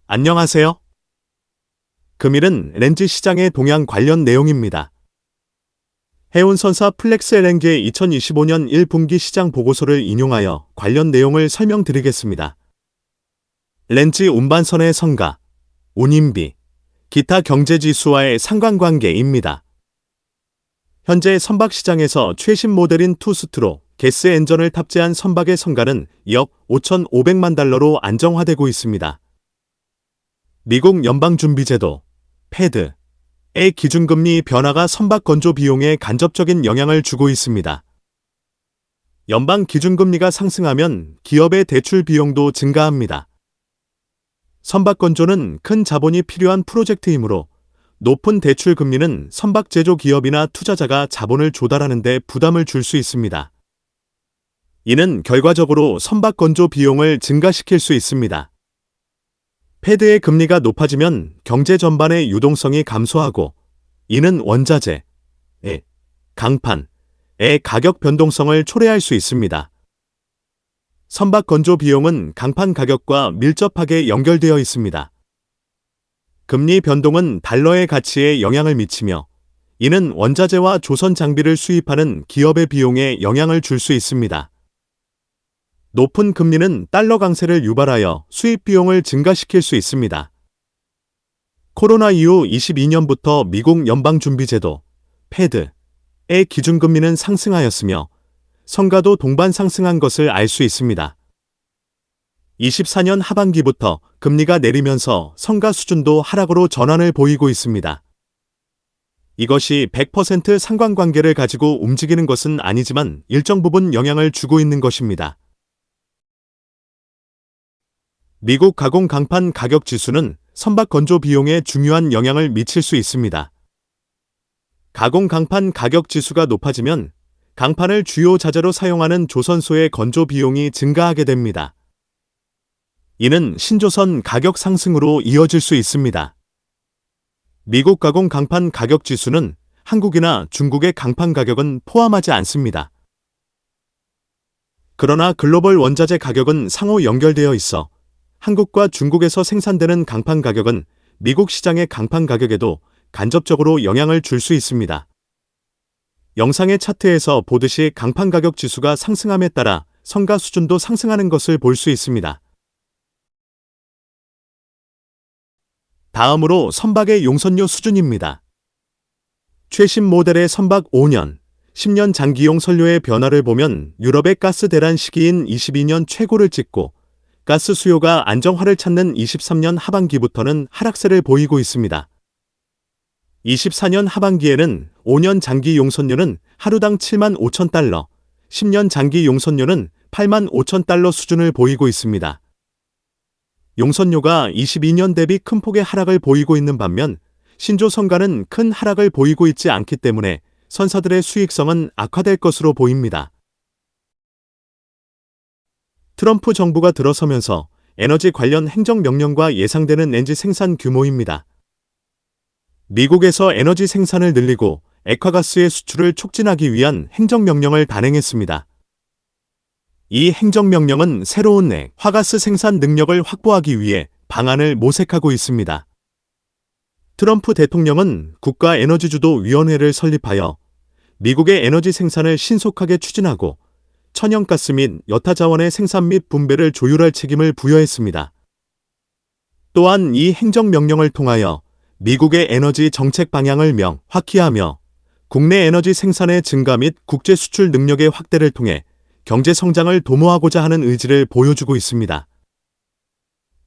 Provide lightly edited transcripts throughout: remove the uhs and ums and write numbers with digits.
안녕하세요. 금일은 렌즈 시장의 동향 관련 내용입니다. 해운선사 플렉스LNG의 2025년 1분기 시장 보고서를 인용하여 관련 내용을 설명드리겠습니다. 렌즈 운반선의 성가, 운임비, 기타 경제지수와의 상관관계입니다. 현재 선박시장에서 최신 모델인 투스트로 게스 엔진을 탑재한 선박의 성가는 2억 5,500만 달러로 안정화되고 있습니다. 미국 연방준비제도, 패드의 기준금리 변화가 선박 건조 비용에 간접적인 영향을 주고 있습니다. 연방 기준금리가 상승하면 기업의 대출 비용도 증가합니다. 선박 건조는 큰 자본이 필요한 프로젝트이므로 높은 대출 금리는 선박 제조 기업이나 투자자가 자본을 조달하는 데 부담을 줄 수 있습니다. 이는 결과적으로 선박 건조 비용을 증가시킬 수 있습니다. 패드의 금리가 높아지면 경제 전반의 유동성이 감소하고 이는 원자재, 강판의 가격 변동성을 초래할 수 있습니다. 선박 건조 비용은 강판 가격과 밀접하게 연결되어 있습니다. 금리 변동은 달러의 가치에 영향을 미치며 이는 원자재와 조선 장비를 수입하는 기업의 비용에 영향을 줄 수 있습니다. 높은 금리는 달러 강세를 유발하여 수입 비용을 증가시킬 수 있습니다. 코로나 이후 22년부터 미국 연방준비제도, 패드의 기준금리는 상승하였으며 성가도 동반 상승한 것을 알 수 있습니다. 24년 하반기부터 금리가 내리면서 성가 수준도 하락으로 전환을 보이고 있습니다. 이것이 100% 상관관계를 가지고 움직이는 것은 아니지만 일정 부분 영향을 주고 있는 것입니다. 미국 가공 강판 가격 지수는 선박 건조 비용에 중요한 영향을 미칠 수 있습니다. 가공 강판 가격 지수가 높아지면 강판을 주요 자재로 사용하는 조선소의 건조 비용이 증가하게 됩니다. 이는 신조선 가격 상승으로 이어질 수 있습니다. 미국 가공 강판 가격 지수는 한국이나 중국의 강판 가격은 포함하지 않습니다. 그러나 글로벌 원자재 가격은 상호 연결되어 있어 한국과 중국에서 생산되는 강판 가격은 미국 시장의 강판 가격에도 간접적으로 영향을 줄 수 있습니다. 영상의 차트에서 보듯이 강판 가격 지수가 상승함에 따라 성가 수준도 상승하는 것을 볼 수 있습니다. 다음으로 선박의 용선료 수준입니다. 최신 모델의 선박 5년, 10년 장기용 선료의 변화를 보면 유럽의 가스 대란 시기인 22년 최고를 찍고 가스 수요가 안정화를 찾는 23년 하반기부터는 하락세를 보이고 있습니다. 24년 하반기에는 5년 장기 용선료는 하루당 7만 5천 달러, 10년 장기 용선료는 8만 5천 달러 수준을 보이고 있습니다. 용선료가 22년 대비 큰 폭의 하락을 보이고 있는 반면 신조 성가는 큰 하락을 보이고 있지 않기 때문에 선사들의 수익성은 악화될 것으로 보입니다. 트럼프 정부가 들어서면서 에너지 관련 행정명령과 예상되는 렌즈 생산 규모입니다. 미국에서 에너지 생산을 늘리고 액화가스의 수출을 촉진하기 위한 행정명령을 단행했습니다. 이 행정명령은 새로운 화가스 생산 능력을 확보하기 위해 방안을 모색하고 있습니다. 트럼프 대통령은 국가에너지주도위원회를 설립하여 미국의 에너지 생산을 신속하게 추진하고 천연가스 및 여타 자원의 생산 및 분배를 조율할 책임을 부여했습니다. 또한 이 행정명령을 통하여 미국의 에너지 정책 방향을 명확히하며 국내 에너지 생산의 증가 및 국제 수출 능력의 확대를 통해 경제 성장을 도모하고자 하는 의지를 보여주고 있습니다.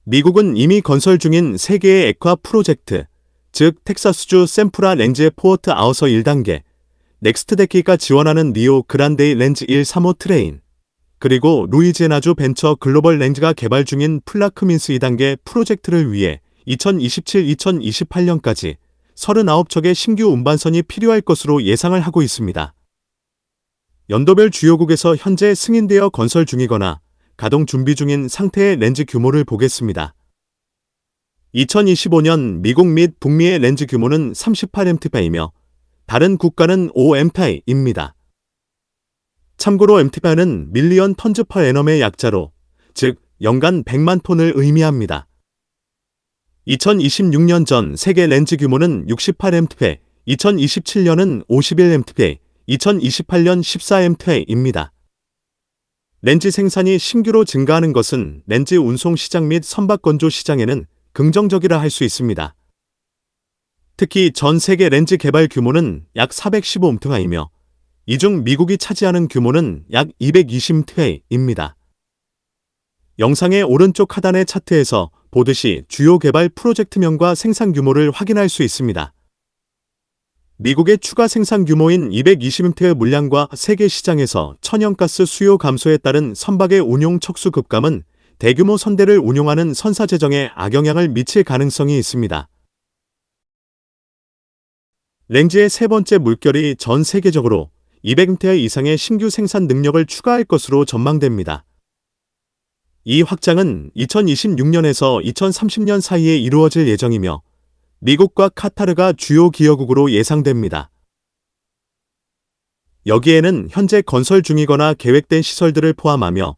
미국은 이미 건설 중인 세 개의 액화 프로젝트, 즉 텍사스주 샘프라 렌즈의 포어트 아우서 1단계, 넥스트데키가 지원하는 리오 그란데이 렌즈 135 트레인, 그리고 루이지애나주 벤처 글로벌 렌즈가 개발 중인 플라크민스 2단계 프로젝트를 위해 2027-2028년까지 39척의 신규 운반선이 필요할 것으로 예상을 하고 있습니다. 연도별 주요국에서 현재 승인되어 건설 중이거나 가동 준비 중인 상태의 렌즈 규모를 보겠습니다. 2025년 미국 및 북미의 렌즈 규모는 38m파이며 다른 국가는 5m파이입니다. 참고로 mt파는 밀리언 턴즈 퍼 애넘의 약자로, 즉 연간 100만 톤을 의미합니다. 2026년 전 세계 렌즈 규모는 68mp, 2027년은 51mp, 2028년 14mp입니다. 렌즈 생산이 신규로 증가하는 것은 렌즈 운송 시장 및 선박 건조 시장에는 긍정적이라 할 수 있습니다. 특히 전 세계 렌즈 개발 규모는 약 415mt이며 이 중 미국이 차지하는 규모는 약 220mt입니다. 영상의 오른쪽 하단의 차트에서 보듯이 주요 개발 프로젝트명과 생산 규모를 확인할 수 있습니다. 미국의 추가 생산 규모인 220m의 물량과 세계 시장에서 천연가스 수요 감소에 따른 선박의 운용 척수 급감은 대규모 선대를 운용하는 선사 재정에 악영향을 미칠 가능성이 있습니다. 렌즈의 세 번째 물결이 전 세계적으로 200m 이상의 신규 생산 능력을 추가할 것으로 전망됩니다. 이 확장은 2026년에서 2030년 사이에 이루어질 예정이며 미국과 카타르가 주요 기여국으로 예상됩니다. 여기에는 현재 건설 중이거나 계획된 시설들을 포함하며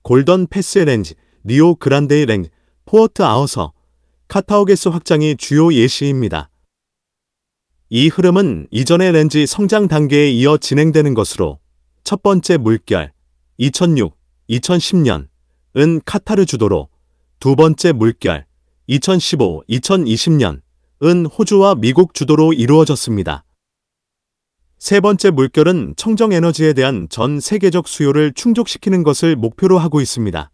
골던 패스 렌즈, 리오 그란데 렌즈, 포어트 아우서, 카타오게스 확장이 주요 예시입니다. 이 흐름은 이전의 렌즈 성장 단계에 이어 진행되는 것으로 첫 번째 물결 2006, 2010년은 카타르 주도로 두 번째 물결 2015, 2020년은 호주와 미국 주도로 이루어졌습니다. 세 번째 물결은 청정 에너지에 대한 전 세계적 수요를 충족시키는 것을 목표로 하고 있습니다.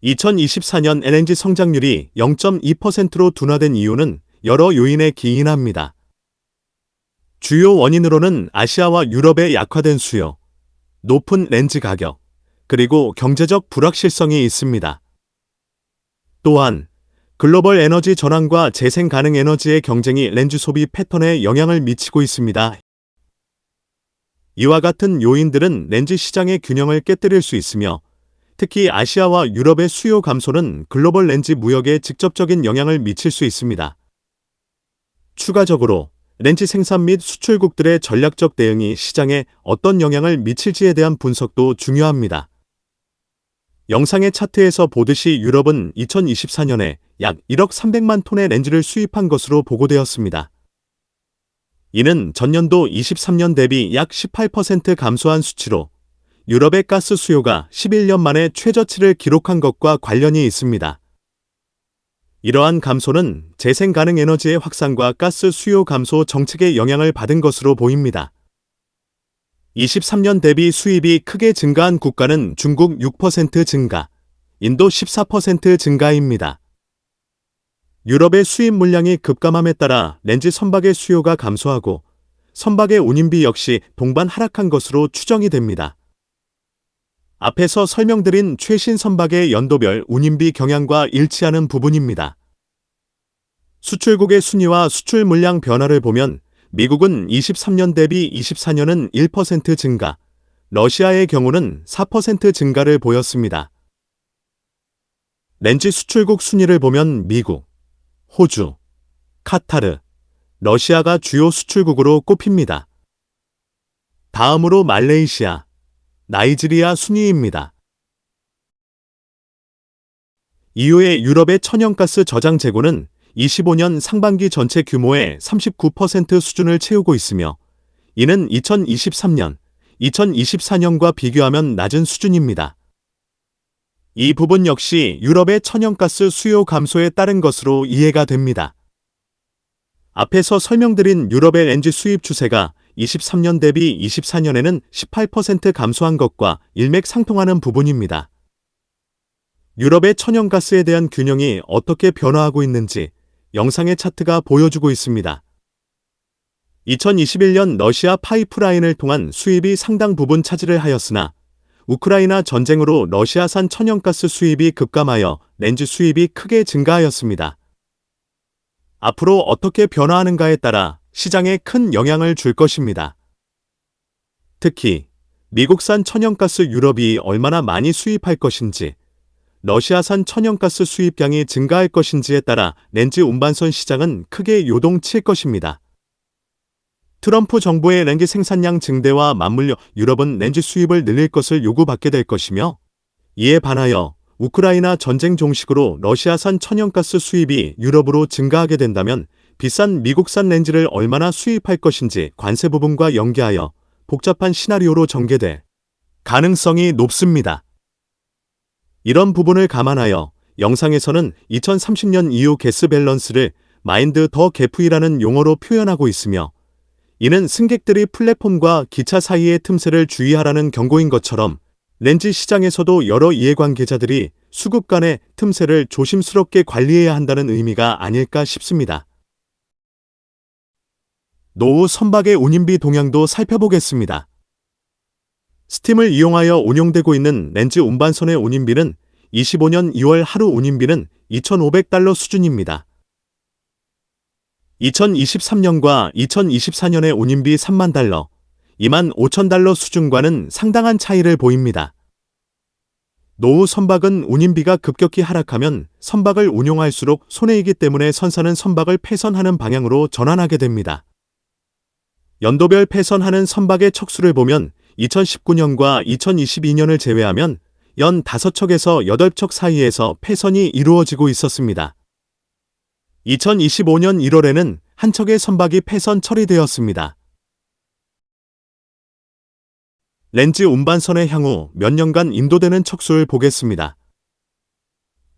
2024년 LNG 성장률이 0.2%로 둔화된 이유는 여러 요인에 기인합니다. 주요 원인으로는 아시아와 유럽의 약화된 수요, 높은 렌즈 가격, 그리고 경제적 불확실성이 있습니다. 또한 글로벌 에너지 전환과 재생 가능 에너지의 경쟁이 렌즈 소비 패턴에 영향을 미치고 있습니다. 이와 같은 요인들은 렌즈 시장의 균형을 깨뜨릴 수 있으며 특히 아시아와 유럽의 수요 감소는 글로벌 렌즈 무역에 직접적인 영향을 미칠 수 있습니다. 추가적으로 렌즈 생산 및 수출국들의 전략적 대응이 시장에 어떤 영향을 미칠지에 대한 분석도 중요합니다. 영상의 차트에서 보듯이 유럽은 2024년에 약 1억 300만 톤의 렌즈를 수입한 것으로 보고되었습니다. 이는 전년도 23년 대비 약 18% 감소한 수치로 유럽의 가스 수요가 11년 만에 최저치를 기록한 것과 관련이 있습니다. 이러한 감소는 재생 가능 에너지의 확산과 가스 수요 감소 정책의 영향을 받은 것으로 보입니다. 23년 대비 수입이 크게 증가한 국가는 중국 6% 증가, 인도 14% 증가입니다. 유럽의 수입 물량이 급감함에 따라 렌즈 선박의 수요가 감소하고 선박의 운임비 역시 동반 하락한 것으로 추정이 됩니다. 앞에서 설명드린 최신 선박의 연도별 운임비 경향과 일치하는 부분입니다. 수출국의 순위와 수출 물량 변화를 보면 미국은 23년 대비 24년은 1% 증가, 러시아의 경우는 4% 증가를 보였습니다. 렌즈 수출국 순위를 보면 미국, 호주, 카타르, 러시아가 주요 수출국으로 꼽힙니다. 다음으로 말레이시아, 나이지리아 순위입니다. 이후에 유럽의 천연가스 저장 재고는 25년 상반기 전체 규모의 39% 수준을 채우고 있으며 이는 2023년, 2024년과 비교하면 낮은 수준입니다. 이 부분 역시 유럽의 천연가스 수요 감소에 따른 것으로 이해가 됩니다. 앞에서 설명드린 유럽의 렌즈 수입 추세가 23년 대비 24년에는 18% 감소한 것과 일맥상통하는 부분입니다. 유럽의 천연가스에 대한 균형이 어떻게 변화하고 있는지 영상의 차트가 보여주고 있습니다. 2021년 러시아 파이프라인을 통한 수입이 상당 부분 차지를 하였으나 우크라이나 전쟁으로 러시아산 천연가스 수입이 급감하여 렌즈 수입이 크게 증가하였습니다. 앞으로 어떻게 변화하는가에 따라 시장에 큰 영향을 줄 것입니다. 특히 미국산 천연가스 유럽이 얼마나 많이 수입할 것인지, 러시아산 천연가스 수입량이 증가할 것인지에 따라 렌즈 운반선 시장은 크게 요동칠 것입니다. 트럼프 정부의 렌즈 생산량 증대와 맞물려 유럽은 렌즈 수입을 늘릴 것을 요구받게 될 것이며 이에 반하여 우크라이나 전쟁 종식으로 러시아산 천연가스 수입이 유럽으로 증가하게 된다면 비싼 미국산 렌즈를 얼마나 수입할 것인지 관세 부분과 연계하여 복잡한 시나리오로 전개될 가능성이 높습니다. 이런 부분을 감안하여 영상에서는 2030년 이후 게스 밸런스를 마인드 더 개프이라는 용어로 표현하고 있으며, 이는 승객들이 플랫폼과 기차 사이의 틈새를 주의하라는 경고인 것처럼 렌즈 시장에서도 여러 이해관계자들이 수급 간의 틈새를 조심스럽게 관리해야 한다는 의미가 아닐까 싶습니다. 노후 선박의 운임비 동향도 살펴보겠습니다. 스팀을 이용하여 운용되고 있는 렌즈 운반선의 운임비는 25년 2월 하루 운임비는 $2,500 수준입니다. 2023년과 2024년의 운임비 $30,000, $25,000 수준과는 상당한 차이를 보입니다. 노후 선박은 운임비가 급격히 하락하면 선박을 운용할수록 손해이기 때문에 선사는 선박을 폐선하는 방향으로 전환하게 됩니다. 연도별 폐선하는 선박의 척수를 보면 2019년과 2022년을 제외하면 연 5척에서 8척 사이에서 폐선이 이루어지고 있었습니다. 2025년 1월에는 한 척의 선박이 폐선 처리되었습니다. 렌즈 운반선의 향후 몇 년간 인도되는 척수를 보겠습니다.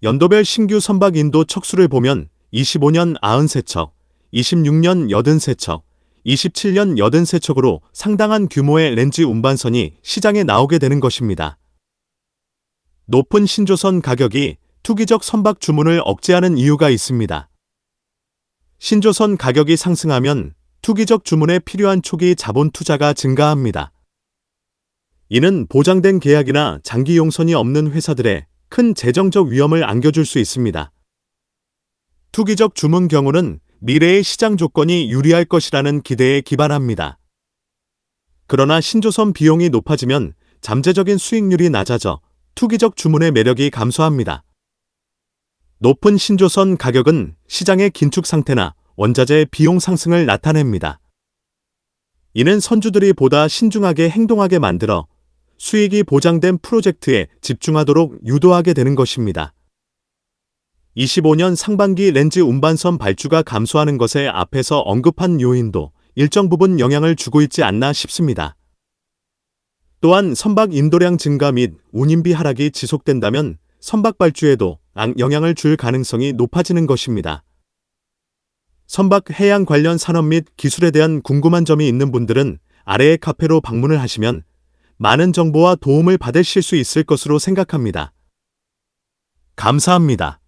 연도별 신규 선박 인도 척수를 보면 25년 93척, 26년 83척, 27년 83척으로 상당한 규모의 렌즈 운반선이 시장에 나오게 되는 것입니다. 높은 신조선 가격이 투기적 선박 주문을 억제하는 이유가 있습니다. 신조선 가격이 상승하면 투기적 주문에 필요한 초기 자본 투자가 증가합니다. 이는 보장된 계약이나 장기 용선이 없는 회사들의 큰 재정적 위험을 안겨줄 수 있습니다. 투기적 주문 경우는 미래의 시장 조건이 유리할 것이라는 기대에 기반합니다. 그러나 신조선 비용이 높아지면 잠재적인 수익률이 낮아져 투기적 주문의 매력이 감소합니다. 높은 신조선 가격은 시장의 긴축 상태나 원자재 비용 상승을 나타냅니다. 이는 선주들이 보다 신중하게 행동하게 만들어 수익이 보장된 프로젝트에 집중하도록 유도하게 되는 것입니다. 25년 상반기 렌즈 운반선 발주가 감소하는 것에 앞에서 언급한 요인도 일정 부분 영향을 주고 있지 않나 싶습니다. 또한 선박 인도량 증가 및 운임비 하락이 지속된다면 선박 발주에도 영향을 줄 가능성이 높아지는 것입니다. 선박 해양 관련 산업 및 기술에 대한 궁금한 점이 있는 분들은 아래의 카페로 방문을 하시면 많은 정보와 도움을 받으실 수 있을 것으로 생각합니다. 감사합니다.